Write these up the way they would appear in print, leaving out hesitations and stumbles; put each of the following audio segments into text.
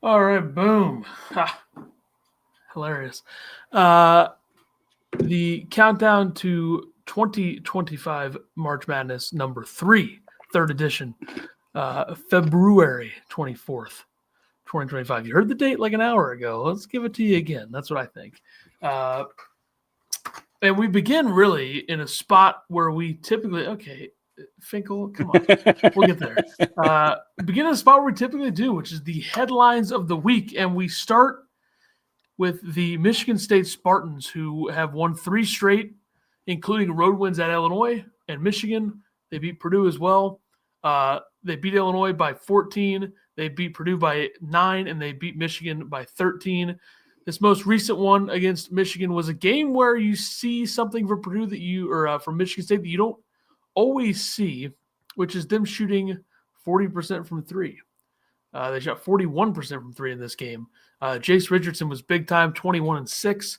All right, boom. Ha, hilarious. Uh, the countdown to 2025 March Madness number 3, third edition, February 24th, 2025. You heard the date like an hour ago. Let's give it to you again. That's what I think. Uh, and we begin really in a spot where we typically, okay, Finkel, come on. We'll get there. Begin in a spot where we typically do, which is the headlines of the week. And we start with the Michigan State Spartans, who have won 3 straight, including road wins at Illinois and Michigan. They beat Purdue as well. They beat Illinois by 14. They beat Purdue by 9, and they beat Michigan by 13. This most recent one against Michigan was a game where you see something from Purdue that you, or from Michigan State, that you don't always see, which is them shooting 40% from 3. They shot 41% from 3 in this game. Jace Richardson was big time, 21-6.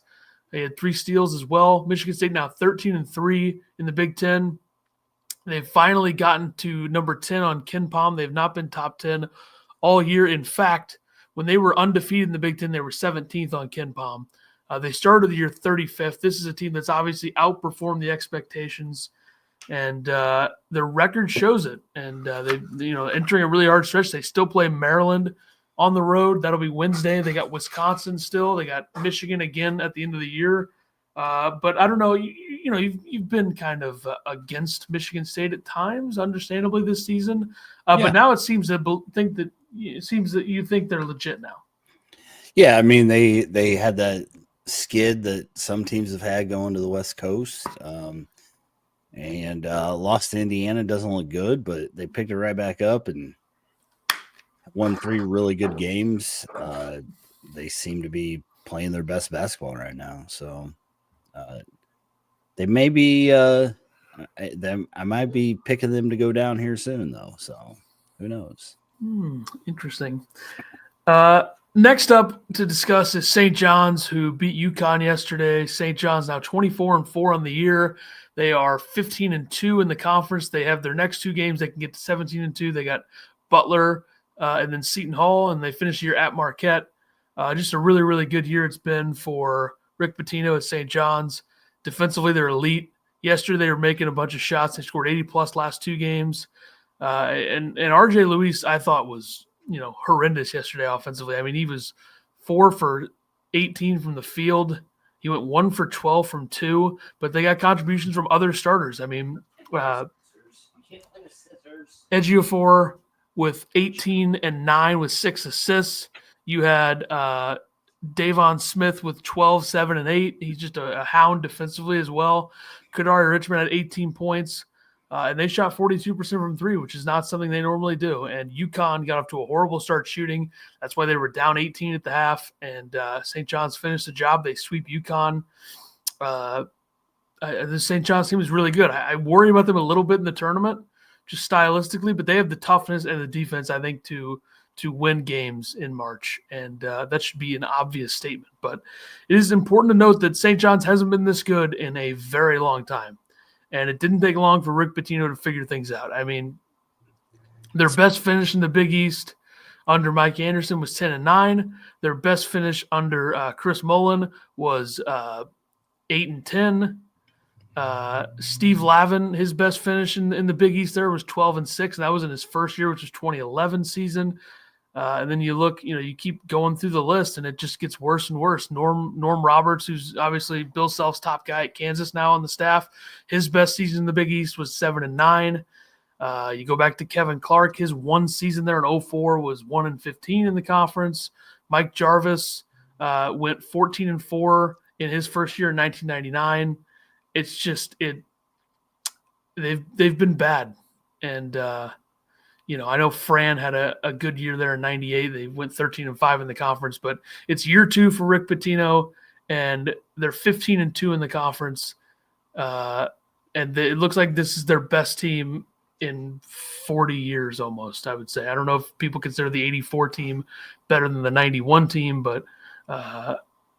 They had 3 steals as well. Michigan State now 13-3 in the Big Ten. They've finally gotten to number 10 on KenPom. They've not been top 10 all year. In fact, when they were undefeated in the Big Ten, they were 17th on KenPom. They started the year 35th. This is a team that's obviously outperformed the expectations, and their record shows it. And they, entering a really hard stretch. They still play Maryland on the road. That'll be Wednesday. They got Wisconsin still. They got Michigan again at the end of the year. But I don't know. You've been kind of against Michigan State at times, understandably this season. But now it seems that you think they're legit now. Yeah, I mean they had that skid that some teams have had going to the West Coast. And lost to Indiana doesn't look good, but they picked it right back up and won 3 really good games. They seem to be playing their best basketball right now. So they may be I might be picking them to go down here soon, though. So who knows? Interesting. Next up to discuss is St. John's, who beat UConn yesterday. St. John's now 24-4 on the year. They are 15-2 in the conference. They have their next 2 games. They can get to 17-2. They got Butler and then Seton Hall, and they finish the year at Marquette. Just a really, really good year it's been for Rick Pitino at St. John's. Defensively, they're elite. Yesterday, they were making a bunch of shots. They scored 80-plus last 2 games. And R.J. Luis, I thought, was horrendous yesterday offensively. I mean, he was 4 for 18 from the field. He went 1 for 12 from 2, but they got contributions from other starters. I mean, Ejiofor with 18 and 9 with 6 assists. You had Davon Smith with 12, 7, and 8. He's just a hound defensively as well. Kadari Richmond had 18 points. And they shot 42% from 3, which is not something they normally do. And UConn got off to a horrible start shooting. That's why they were down 18 at the half. And St. John's finished the job. They sweep UConn. The St. John's team is really good. I worry about them a little bit in the tournament, just stylistically, but they have the toughness and the defense, I think, to win games in March. And that should be an obvious statement. But it is important to note that St. John's hasn't been this good in a very long time. And it didn't take long for Rick Pitino to figure things out. I mean, their best finish in the Big East under Mike Anderson was 10-9. Their best finish under Chris Mullen was 8-10. Steve Lavin, his best finish in the Big East there was 12-6, and that was in his first year, which was 2011 season. And then you look, you keep going through the list, and it just gets worse and worse. Norm Roberts, who's obviously Bill Self's top guy at Kansas now on the staff, his best season in the Big East was 7-9. You go back to Kevin Clark, his one season there in 2004 was 1-15 in the conference. Mike Jarvis went 14-4 in his first year in 1999. It's just they've been bad, and I know Fran had a good year there in 98. They went 13-5 in the conference, but it's year 2 for Rick Pitino, and they're 15-2 in the conference. And it looks like this is their best team in 40 years almost, I would say. I don't know if people consider the 84 team better than the 91 team, but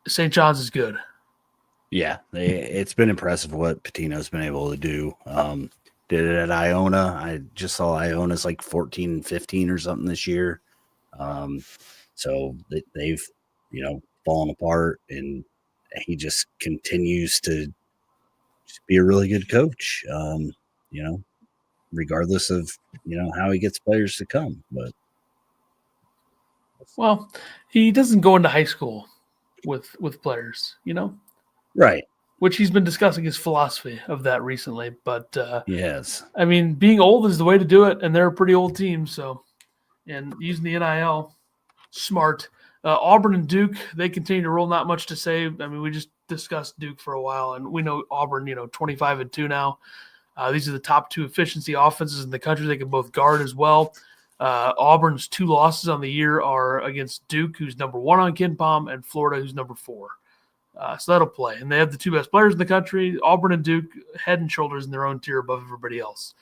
St. John's is good. Yeah, it's been impressive what Pitino's been able to do. Did it at Iona. I just saw Iona's like 14-15 or something this year. So they've, fallen apart, and he just continues to just be a really good coach, you know, regardless of, how he gets players to come. But Well, he doesn't go into high school with players, right. which he's been discussing his philosophy of that recently. But Yes. I mean, being old is the way to do it, and they're a pretty old team. So, and using the NIL, smart. Auburn and Duke, they continue to roll. Not much to say. I mean, we just discussed Duke for a while, and we know Auburn, 25-2 now. These are the top two efficiency offenses in the country. They can both guard as well. Auburn's two losses on the year are against Duke, who's number 1 on KenPom, and Florida, who's number 4. So that'll play. And they have the two best players in the country. Auburn and Duke, head and shoulders in their own tier above everybody else.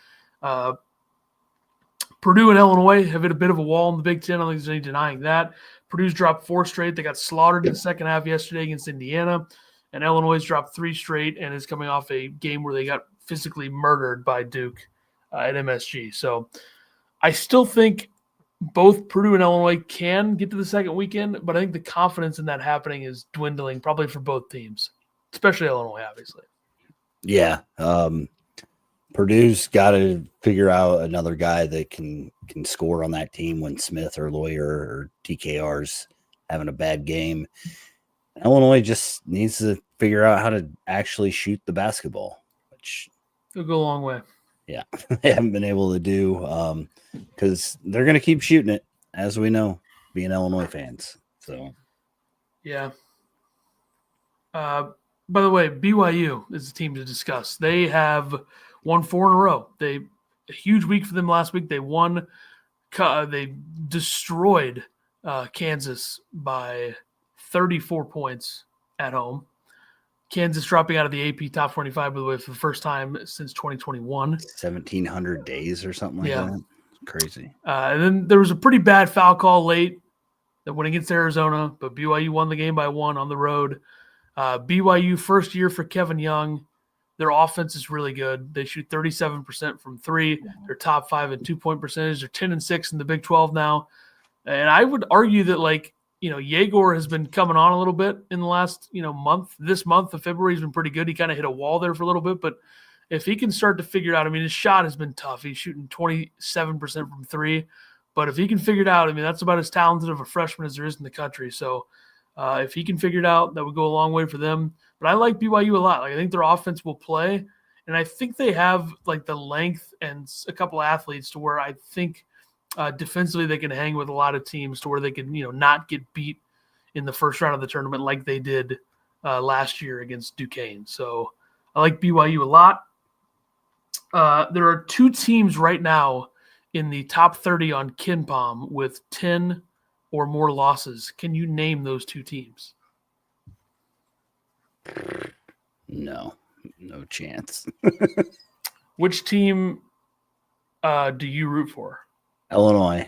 Purdue and Illinois have hit a bit of a wall in the Big Ten. I don't think there's any denying that. Purdue's dropped 4 straight. They got slaughtered in the second half yesterday against Indiana. And Illinois dropped 3 straight and is coming off a game where they got physically murdered by Duke at MSG. So I still think both Purdue and Illinois can get to the second weekend, but I think the confidence in that happening is dwindling probably for both teams, especially Illinois, obviously. Yeah. Purdue's got to figure out another guy that can score on that team when Smith or Lawyer or TKR's having a bad game. Illinois just needs to figure out how to actually shoot the basketball, which it'll go a long way. Yeah, they haven't been able to do because they're going to keep shooting it, as we know, being Illinois fans. So, yeah. By the way, BYU is the team to discuss. They have won 4 in a row. A huge week for them last week. They won. They destroyed Kansas by 34 points at home. Kansas dropping out of the AP top 25, by the way, for the first time since 2021. 1,700 days or something like that. Crazy. And then there was a pretty bad foul call late that went against Arizona, but BYU won the game by 1 on the road. BYU first year for Kevin Young. Their offense is really good. They shoot 37% from 3. They're top 5 in 2-point percentage. They're 10-6 in the Big 12 now. And I would argue that, Yegor has been coming on a little bit in the last, month. This month of February, he's been pretty good. He kind of hit a wall there for a little bit. But if he can start to figure it out, his shot has been tough. He's shooting 27% from 3. But if he can figure it out, that's about as talented of a freshman as there is in the country. So if he can figure it out, that would go a long way for them. But I like BYU a lot. I think their offense will play. And I think they have, the length and a couple athletes to where I think – defensively, they can hang with a lot of teams to where they can, not get beat in the first round of the tournament like they did last year against Duquesne. So I like BYU a lot. There are 2 teams right now in the top 30 on KenPom with 10 or more losses. Can you name those 2 teams? No chance. Which team do you root for? Illinois.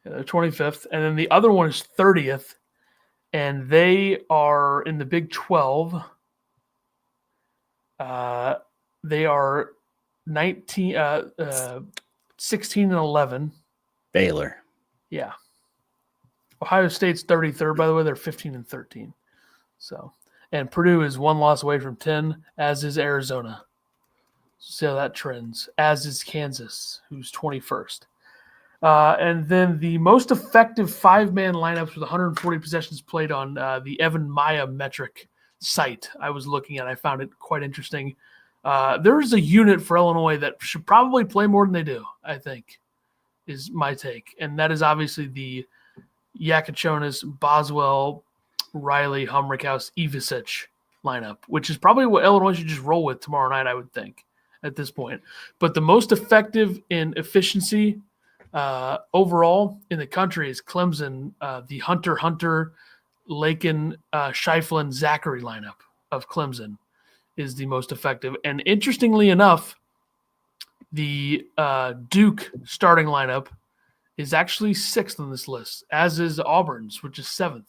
Yeah, they're 25th. And then the other one is 30th. And they are in the Big 12. They are 16 and 11. Baylor. Yeah. Ohio State's 33rd, by the way. They're 15 and 13. So, and Purdue is 1 loss away from 10, as is Arizona. See how that trends. As is Kansas, who's 21st. And then the most effective 5-man lineups with 140 possessions played on the Evan Maya metric site I was looking at. I found it quite interesting. There is a unit for Illinois that should probably play more than they do, I think, is my take. And that is obviously the Yakachonis, Boswell, Riley, Humrickhouse, Ivisic lineup, which is probably what Illinois should just roll with tomorrow night, I would think, at this point. But the most effective in efficiency overall in the country is Clemson, the Hunter, Lakin, Scheifelen, Zachary lineup of Clemson is the most effective. And interestingly enough, the Duke starting lineup is actually 6th on this list, as is Auburn's, which is 7th.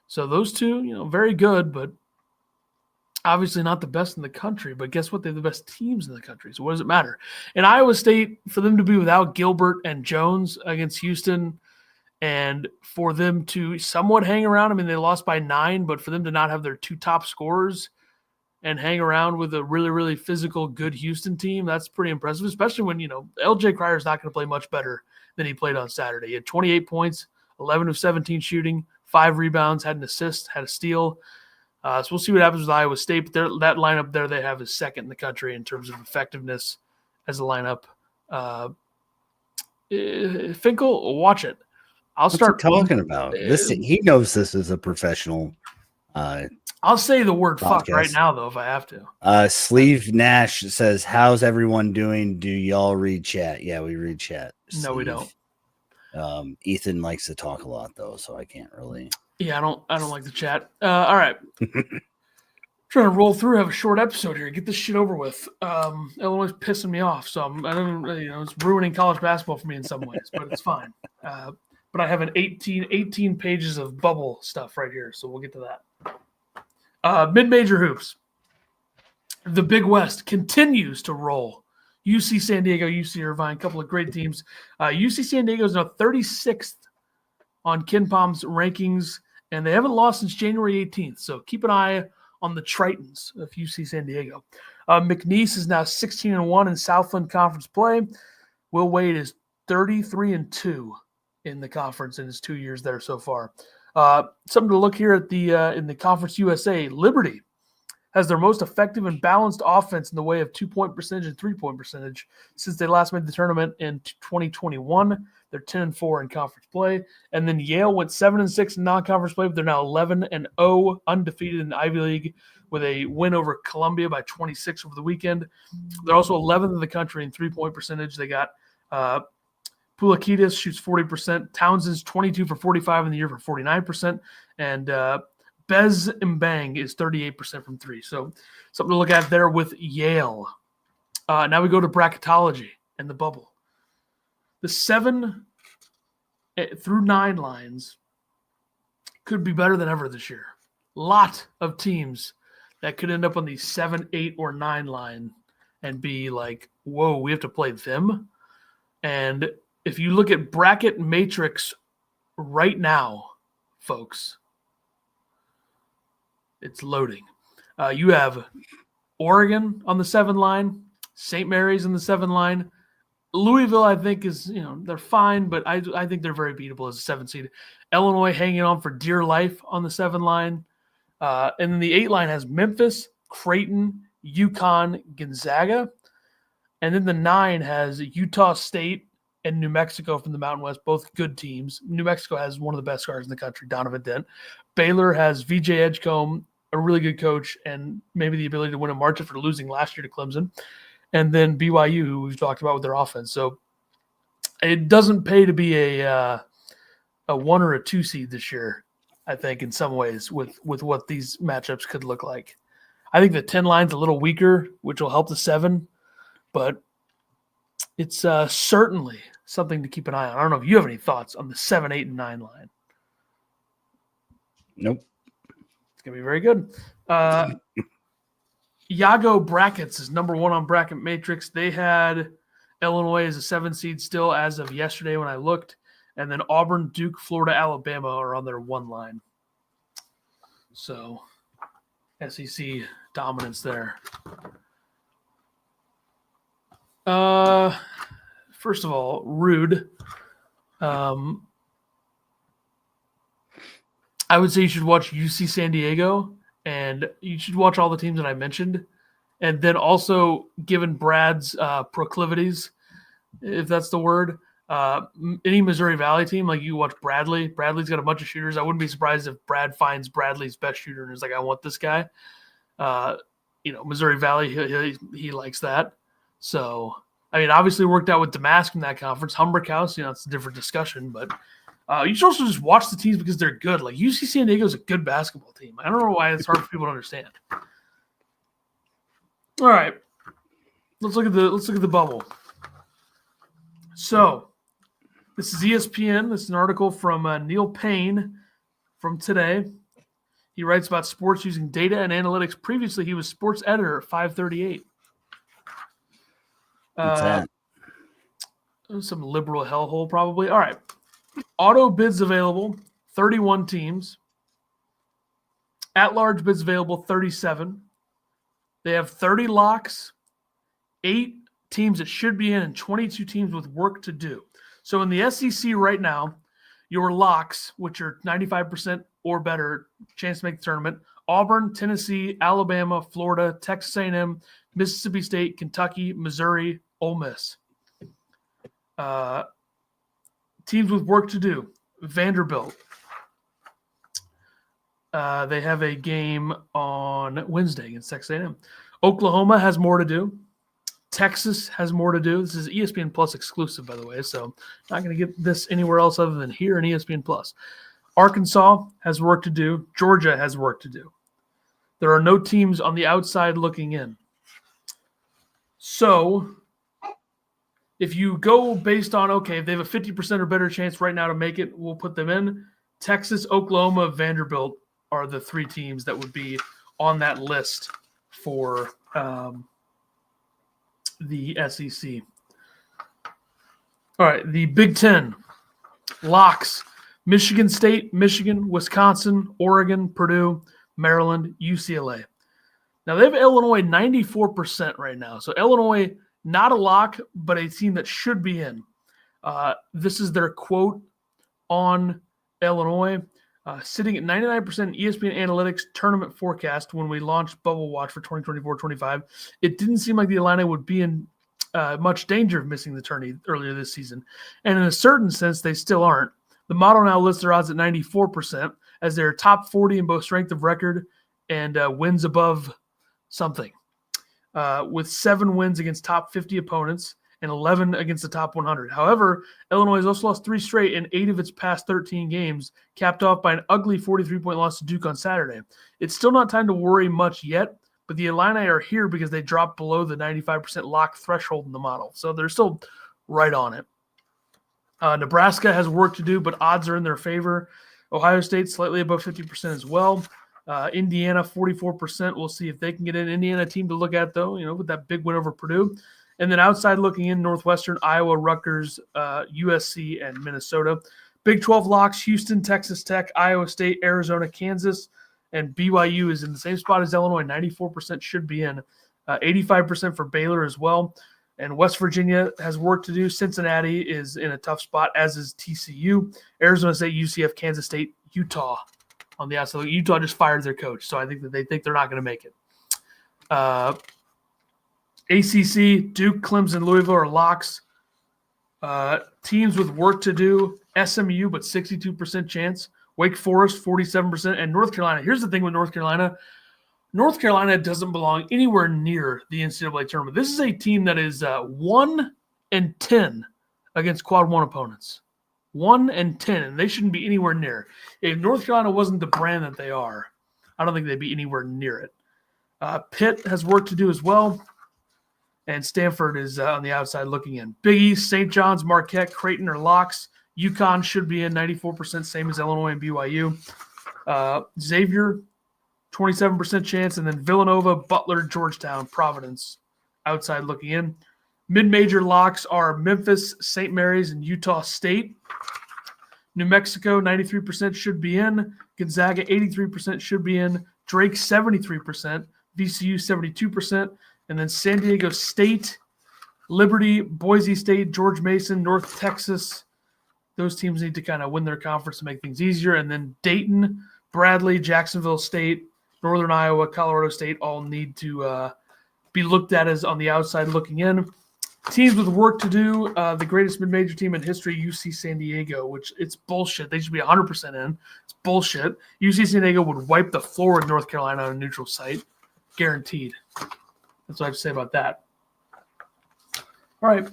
So those 2, very good, but obviously not the best in the country. But guess what? They're the best teams in the country. So what does it matter? And Iowa State, for them to be without Gilbert and Jones against Houston And for them to somewhat hang around, I mean, they lost by 9, but for them to not have their 2 top scorers and hang around with a really, really physical, good Houston team, that's pretty impressive, especially when, LJ Cryer is not going to play much better than he played on Saturday. He had 28 points, 11 of 17 shooting, 5 rebounds, had an assist, had a steal. So we'll see what happens with Iowa State. But that lineup there they have is second in the country in terms of effectiveness as a lineup. Finkel, watch it. I'll start talking about this. He knows this is a professional. I'll say the word podcast. Fuck right now, though, if I have to. Sleeve Nash says, "How's everyone doing? Do y'all read chat?" Yeah, we read chat. No, we don't. Ethan likes to talk a lot, though, so I can't really. Yeah, I don't like the chat. All right. Trying to roll through, have a short episode here, get this shit over with. Illinois is pissing me off, so it's ruining college basketball for me in some ways, but it's fine. But I have an 18 pages of bubble stuff right here, so we'll get to that. Mid-major hoops. The Big West continues to roll. UC San Diego, UC Irvine, a couple of great teams. UC San Diego is now 36th on KenPom's rankings, and they haven't lost since January 18th, so keep an eye on the Tritons of UC San Diego. McNeese is now 16-1 in Southland Conference play. Will Wade is 33-2 in the conference in his 2 years there so far. Something to look here at the in the Conference USA. Liberty has their most effective and balanced offense in the way of 2-point percentage and 3-point percentage since they last made the tournament in 2021. They're 10-4 in conference play. And then Yale went 7-6 in non-conference play, but they're now 11-0 undefeated in the Ivy League with a win over Columbia by 26 over the weekend. They're also 11th in the country in 3-point percentage. They got Pulakidis shoots 40%. Townsend's 22 for 45 in the year for 49%. And Bez Mbang is 38% from 3. So something to look at there with Yale. Now we go to bracketology and the bubble. The 7 through 9 lines could be better than ever this year. Lot of teams that could end up on the 7, 8, or 9 line and be like, whoa, we have to play them. And if you look at bracket matrix right now, folks, it's loading. You have Oregon on the 7 line, St. Mary's on the 7 line. Louisville, I think, is, they're fine, but I think they're very beatable as a 7 seed. Illinois hanging on for dear life on the 7 line. And then the 8 line has Memphis, Creighton, UConn, Gonzaga. And then the 9 has Utah State and New Mexico from the Mountain West, both good teams. New Mexico has one of the best guards in the country, Donovan Dent. Baylor has VJ Edgecombe, a really good coach, and maybe the ability to win a march after losing last year to Clemson. And then BYU, who we've talked about with their offense. So it doesn't pay to be a 1 or a 2 seed this year, I think, in some ways, with what these matchups could look like. I think the 10 line's a little weaker, which will help the 7, but it's certainly something to keep an eye on. I don't know if you have any thoughts on the 7, 8, and 9 line. Nope. It's going to be very good. Yago Brackets is number 1 on Bracket Matrix. They had Illinois as a 7 seed still as of yesterday when I looked. And then Auburn, Duke, Florida, Alabama are on their 1 line. So SEC dominance there. First of all, rude. I would say you should watch UC San Diego, and you should watch all the teams that I mentioned. And then also, given Brad's proclivities, if that's the word, any Missouri Valley team, like you watch Bradley. Bradley's got a bunch of shooters. I wouldn't be surprised if Brad finds Bradley's best shooter and is like, I want this guy. Missouri Valley, he likes that. So, I mean, obviously worked out with Damask in that conference. Humbrick House, it's a different discussion, but you should also just watch the teams because they're good. Like UC San Diego is a good basketball team. I don't know why it's hard for people to understand. All right, let's look at the bubble. So, this is ESPN. This is an article from Neil Payne from today. He writes about sports using data and analytics. Previously, he was sports editor at 538. What's that? Some liberal hellhole, probably. All right. Auto bids available, 31 teams. At-large bids available, 37. They have 30 locks, 8 teams that should be in, and 22 teams with work to do. So in the SEC right now, your locks, which are 95% or better chance to make the tournament, Auburn, Tennessee, Alabama, Florida, Texas A&M, Mississippi State, Kentucky, Missouri, Ole Miss. Teams with work to do, Vanderbilt. They have a game on Wednesday against Texas A&M. Oklahoma has more to do. Texas has more to do. This is ESPN Plus exclusive, by the way, so not going to get this anywhere else other than here in ESPN Plus. Arkansas has work to do. Georgia has work to do. There are no teams on the outside looking in. So if you go based on, okay, if they have a 50% or better chance right now to make it, we'll put them in. Texas, Oklahoma, Vanderbilt are the 3 teams that would be on that list for the SEC. All right, the Big Ten locks: Michigan State, Michigan, Wisconsin, Oregon, Purdue, Maryland, UCLA. Now they have Illinois 94% right now. So Illinois, not a lock, but a team that should be in. This is their quote on Illinois. Sitting at 99% ESPN Analytics tournament forecast when we launched Bubble Watch for 2024-25, it didn't seem like the Illini would be in much danger of missing the tourney earlier this season. And in a certain sense, they still aren't. The model now lists their odds at 94% as they're top 40 in both strength of record and wins above something, with 7 wins against top 50 opponents and 11 against the top 100. However, Illinois has also lost 3 straight in 8 of its past 13 games, capped off by an ugly 43-point loss to Duke on Saturday. It's still not time to worry much yet, but the Illini are here because they dropped below the 95% lock threshold in the model. So they're still right on it. Nebraska has work to do, but odds are in their favor. Ohio State slightly above 50% as well. Indiana 44%. We'll see if they can get an Indiana team to look at, though, with that big win over Purdue. And then outside looking in, Northwestern, Iowa, Rutgers, USC, and Minnesota. Big 12 locks: Houston, Texas Tech, Iowa State, Arizona, Kansas, and BYU is in the same spot as Illinois. 94% should be in. 85% for Baylor as well. And West Virginia has work to do. Cincinnati is in a tough spot, as is TCU. Arizona State, UCF, Kansas State, Utah on the outside. Utah just fired their coach, so I think that they think they're not going to make it. ACC, Duke, Clemson, Louisville are locks. Teams with work to do: SMU, but 62% chance. Wake Forest, 47%. And North Carolina. Here's the thing with North Carolina. North Carolina doesn't belong anywhere near the NCAA tournament. This is a team that is 1-10 against quad 1 opponents. 1-10, and they shouldn't be anywhere near. If North Carolina wasn't the brand that they are, I don't think they'd be anywhere near it. Pitt has work to do as well. And Stanford is on the outside looking in. Big East, St. John's, Marquette, Creighton are locks. UConn should be in 94%, same as Illinois and BYU. Xavier, 27% chance. And then Villanova, Butler, Georgetown, Providence, outside looking in. Mid-major locks are Memphis, St. Mary's, and Utah State. New Mexico, 93% should be in. Gonzaga, 83% should be in. Drake, 73%. VCU, 72%. And then San Diego State, Liberty, Boise State, George Mason, North Texas. Those teams need to kind of win their conference to make things easier. And then Dayton, Bradley, Jacksonville State, Northern Iowa, Colorado State all need to be looked at as on the outside looking in. Teams with work to do, the greatest mid-major team in history, UC San Diego, which it's bullshit. They should be 100% in. It's bullshit. UC San Diego would wipe the floor with North Carolina on a neutral site. Guaranteed. That's what I have to say about that. All right.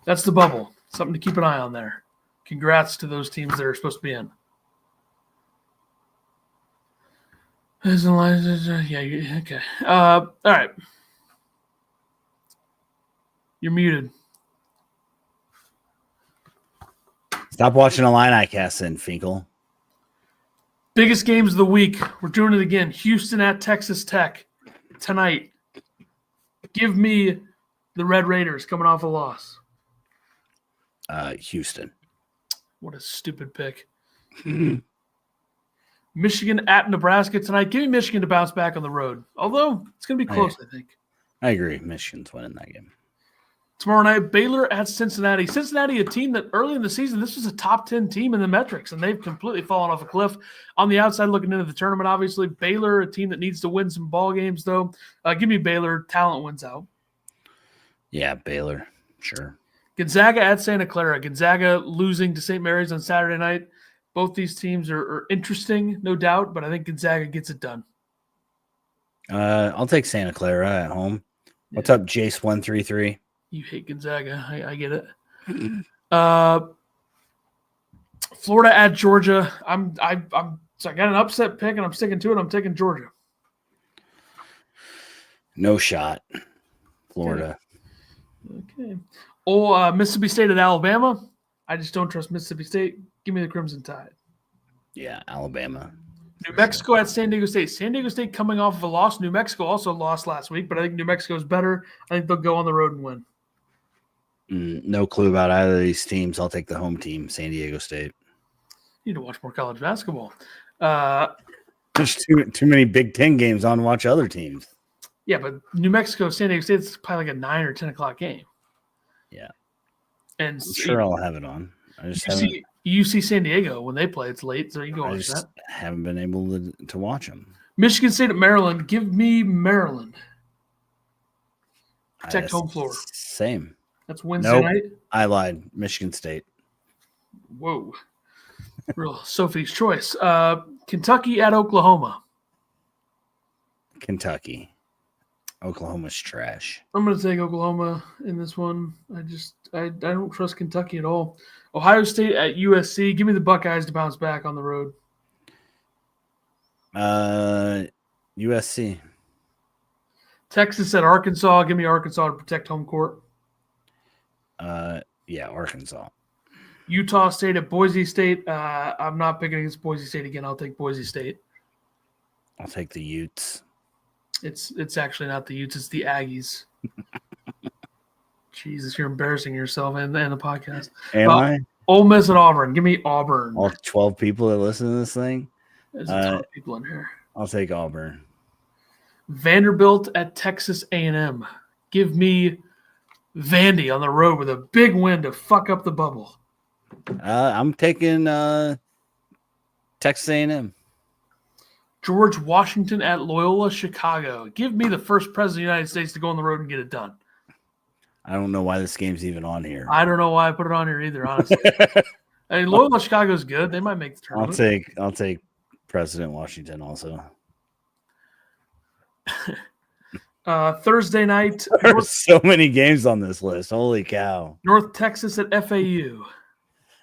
That's the bubble. Something to keep an eye on there. Congrats to those teams that are supposed to be in. Yeah, okay. All right. You're muted. Stop watching Illini cast in, Finkel. Biggest games of the week. We're doing it again. Houston at Texas Tech tonight. Give me the Red Raiders coming off a loss. Houston. What a stupid pick. Michigan at Nebraska tonight. Give me Michigan to bounce back on the road. Although it's going to be close, I think. I agree. Michigan's winning that game. Tomorrow night, Baylor at Cincinnati. Cincinnati, a team that early in the season, this was a top 10 team in the metrics, and they've completely fallen off a cliff. On the outside looking into the tournament, obviously, Baylor, a team that needs to win some ball games, though. Give me Baylor. Talent wins out. Yeah, Baylor. Sure. Gonzaga at Santa Clara. Gonzaga losing to St. Mary's on Saturday night. Both these teams are interesting, no doubt, but I think Gonzaga gets it done. I'll take Santa Clara at home. Yeah. What's up, Jace133? You hate Gonzaga. I get it. Florida at Georgia. So I got an upset pick, and I'm sticking to it. I'm taking Georgia. No shot. Florida. Okay. Mississippi State at Alabama. I just don't trust Mississippi State. Give me the Crimson Tide. Yeah, Alabama. New Mexico at San Diego State. San Diego State coming off of a loss. New Mexico also lost last week, but I think New Mexico is better. I think they'll go on the road and win. No clue about either of these teams. I'll take the home team, San Diego State. You need to watch more college basketball. There's too many Big Ten games on to watch other teams. Yeah, but New Mexico, San Diego State is probably like a 9 or 10 o'clock game. Yeah. And I'm sure I'll have it on. I just UC San Diego, when they play, it's late, so you can watch that. I haven't been able to watch them. Michigan State at Maryland. Give me Maryland. Protect home floor. Same. That's Wednesday night? I lied. Michigan State. Whoa. Real Sophie's choice. Kentucky at Oklahoma. Kentucky. Oklahoma's trash. I'm going to take Oklahoma in this one. I don't trust Kentucky at all. Ohio State at USC. Give me the Buckeyes to bounce back on the road. USC. Texas at Arkansas. Give me Arkansas to protect home court. Yeah, Arkansas. Utah State at Boise State. I'm not picking against Boise State again. I'll take Boise State. I'll take the Utes. It's actually not the Utes. It's the Aggies. Jesus, you're embarrassing yourself and the podcast. Am I? Ole Miss at Auburn. Give me Auburn. All 12 people that listen to this thing? There's a ton of people in here. I'll take Auburn. Vanderbilt at Texas A&M. Give me Vandy on the road with a big win to fuck up the bubble. I'm taking Texas A&M. George Washington at Loyola Chicago. Give me the first president of the United States to go on the road and get it done. I don't know why this game's even on here. I don't know why I put it on here either, honestly. I mean, Loyola Chicago's good. They might make the tournament. I'll take President Washington also. Thursday night. There are so many games on this list. Holy cow. North Texas at FAU.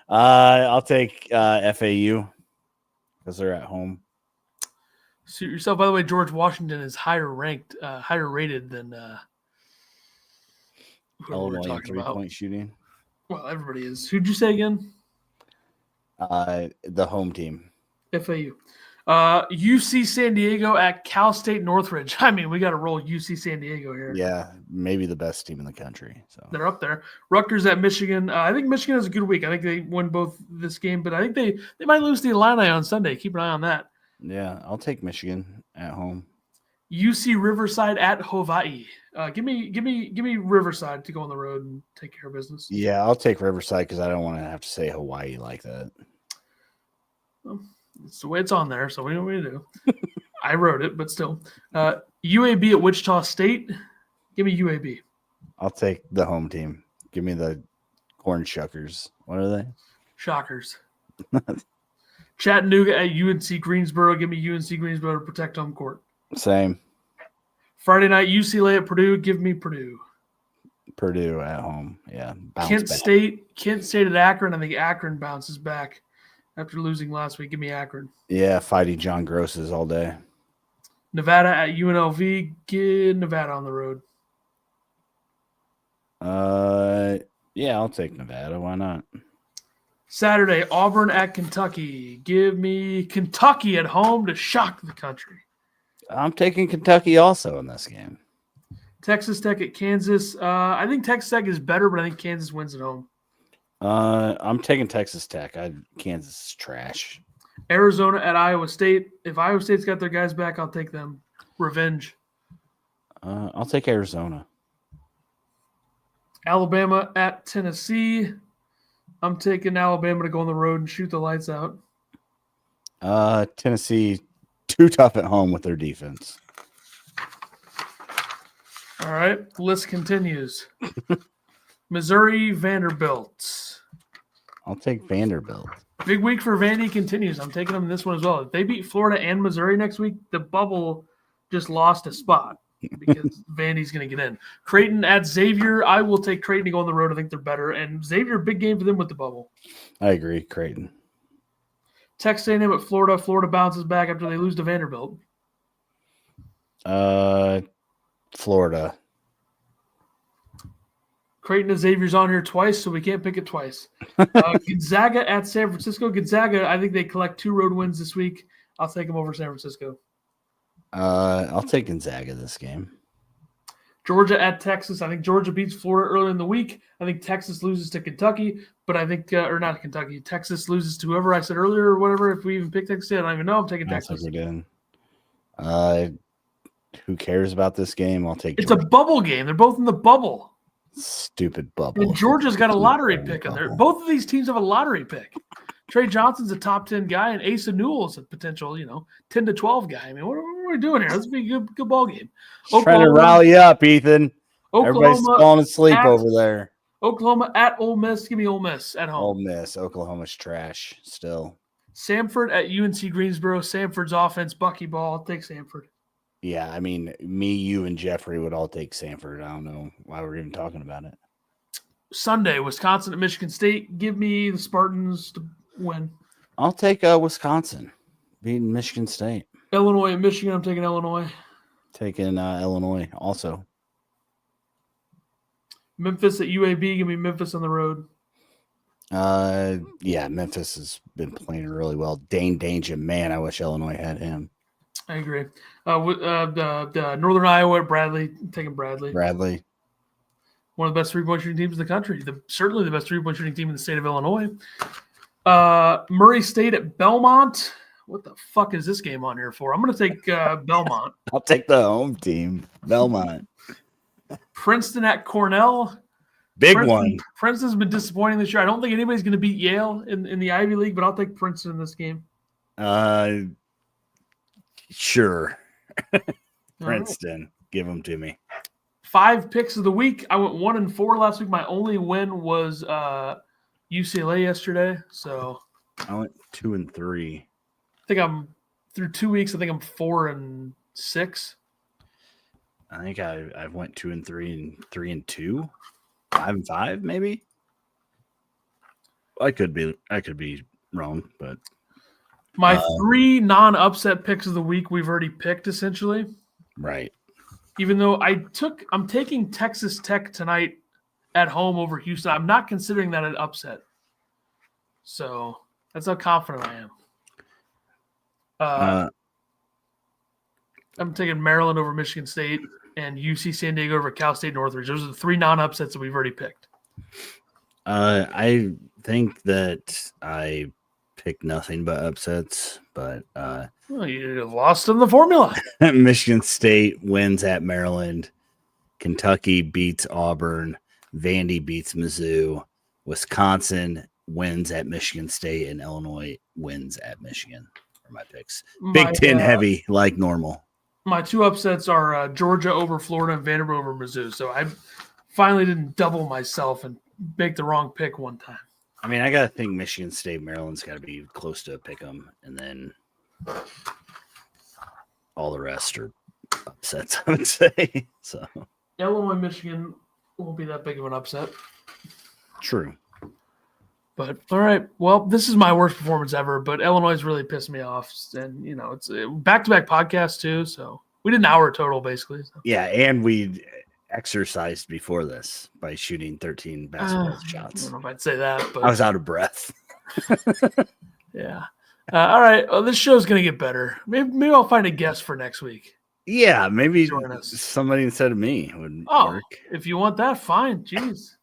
I'll take FAU because they're at home. Suit yourself. By the way, George Washington is higher rated than who we're talking about. 3-point shooting. Well, everybody is. Who'd you say again? The home team. FAU. UC San Diego at Cal State Northridge. I mean, we got to roll UC San Diego here. Yeah, maybe the best team in the country. So they're up there. Rutgers at Michigan. I think Michigan has a good week. I think they win both this game, but I think they might lose the Illini on Sunday. Keep an eye on that. Yeah, I'll take Michigan at home. UC Riverside at Hawaii. Give me Riverside to go on the road and take care of business. Yeah, I'll take Riverside because I don't want to have to say Hawaii like that. Well, it's the way it's on there, so we know what to do. I wrote it, but still. UAB at Wichita State. Give me UAB. I'll take the home team. Give me the Corn Shuckers. What are they? Shockers. Chattanooga at UNC Greensboro. Give me UNC Greensboro to protect home court. Same. Friday night, UCLA at Purdue. Give me Purdue. Purdue at home. Yeah. Kent State at Akron. I think Akron bounces back after losing last week. Give me Akron. Yeah, fighting John Grosses all day. Nevada at UNLV. Get Nevada on the road. Yeah, I'll take Nevada. Why not? Saturday, Auburn at Kentucky. Give me Kentucky at home to shock the country. I'm taking Kentucky also in this game. Texas Tech at Kansas. I think Texas Tech is better, but I think Kansas wins at home. I'm taking Texas Tech. Kansas is trash. Arizona at Iowa State. If Iowa State's got their guys back, I'll take them. Revenge. I'll take Arizona. Alabama at Tennessee. I'm taking Alabama to go on the road and shoot the lights out. Tennessee, too tough at home with their defense. All right, list continues. Missouri, Vanderbilt. I'll take Vanderbilt. Big week for Vandy continues. I'm taking them in this one as well. If they beat Florida and Missouri next week, the bubble just lost a spot because Vandy's going to get in. Creighton at Xavier. I will take Creighton to go on the road. I think they're better. And Xavier, big game for them with the bubble. I agree, Creighton. Texas A&M at Florida. Florida bounces back after they lose to Vanderbilt. Florida. Creighton and Xavier's on here twice, so we can't pick it twice. Gonzaga at San Francisco. Gonzaga, I think they collect 2 road wins this week. I'll take them over San Francisco. I'll take Gonzaga this game. Georgia at Texas. I think Georgia beats Florida earlier in the week. I think Texas loses to Kentucky, but I think, or not Kentucky, Texas loses to whoever I said earlier or whatever. If we even picked Texas, I don't even know. I'm taking Texas. I think we did. Who cares about this game? I'll take It's Georgia. a bubble game. They're both in the bubble. Stupid bubble. And Georgia's got a lottery pick on there. Both of these teams have a lottery pick. Trey Johnson's a top 10 guy, and Asa Newell's a potential, 10 to 12 guy. I mean, what are we doing here? Let's be a good ball game. Trying to rally up, Ethan. Everybody's falling asleep over there. Oklahoma at Ole Miss. Give me Ole Miss at home. Ole Miss. Oklahoma's trash still. Samford at UNC Greensboro. Samford's offense, bucky ball. I'll take Samford. Yeah, I mean, me, you, and Jeffrey would all take Samford. I don't know why we're even talking about it. Sunday, Wisconsin at Michigan State. Give me the Spartans to win. I'll take Wisconsin beating Michigan State. Illinois at Michigan. I'm taking Illinois. Taking Illinois also. Memphis at UAB. Give me Memphis on the road. Yeah, Memphis has been playing really well. Dane Danger, man, I wish Illinois had him. I agree. Northern Iowa at Bradley. I'm taking Bradley. Bradley. One of the best three-point shooting teams in the country. Certainly the best three-point shooting team in the state of Illinois. Murray State at Belmont. What the fuck is this game on here for? I'm going to take Belmont. I'll take the home team, Belmont. Princeton at Cornell. One. Princeton's been disappointing this year. I don't think anybody's going to beat Yale in the Ivy League, but I'll take Princeton in this game. Sure. Princeton. Right. Give them to me. 5 picks of the week. I went 1-4 last week. My only win was UCLA yesterday. So I went 2-3. I think I'm through 2 weeks. I think I'm 4-6. I think I've went 2-3 and 3-2, 5-5 maybe. I could be wrong, but my 3 non-upset picks of the week we've already picked essentially. Right. Even though I'm taking Texas Tech tonight at home over Houston. I'm not considering that an upset. So that's how confident I am. I'm taking Maryland over Michigan State and UC San Diego over Cal State Northridge. Those are the 3 non-upsets that we've already picked. I think that I picked nothing but upsets, but well, you lost in the formula. Michigan State wins at Maryland. Kentucky beats Auburn. Vandy beats Mizzou. Wisconsin wins at Michigan State, and Illinois wins at Michigan. Are my picks. Big Ten heavy, like normal. My 2 upsets are Georgia over Florida and Vanderbilt over Mizzou. So I finally didn't double myself and make the wrong pick one time. I mean, I got to think Michigan State, Maryland's got to be close to a pick 'em, and then all the rest are upsets, I would say. So Illinois, Michigan won't be that big of an upset. True. But all right, well, this is my worst performance ever. But Illinois really pissed me off, and it's back-to-back podcasts too. So we did an hour total, basically. So. Yeah, and we exercised before this by shooting 13 basketball shots. I don't know if I'd say that, but I was out of breath. Yeah. All right. Well, this show's gonna get better. Maybe I'll find a guest for next week. Yeah, maybe somebody instead of me would work. If you want that, fine. Jeez.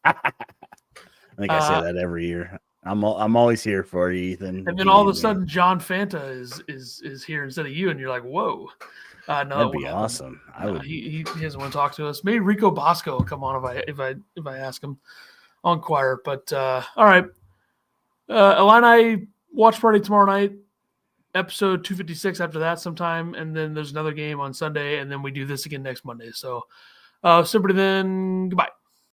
I think I say that every year. I'm always here for you, Ethan. And if then you all of need a me. sudden, John Fanta is here instead of you, and you're like, whoa. No, That'd be awesome. I would. He doesn't want to talk to us. Maybe Rico Bosco will come on if I ask him. I'll inquire. But all right, Illini watch party tomorrow night. Episode 256 after that sometime, and then there's another game on Sunday, and then we do this again next Monday. So, simply then, goodbye.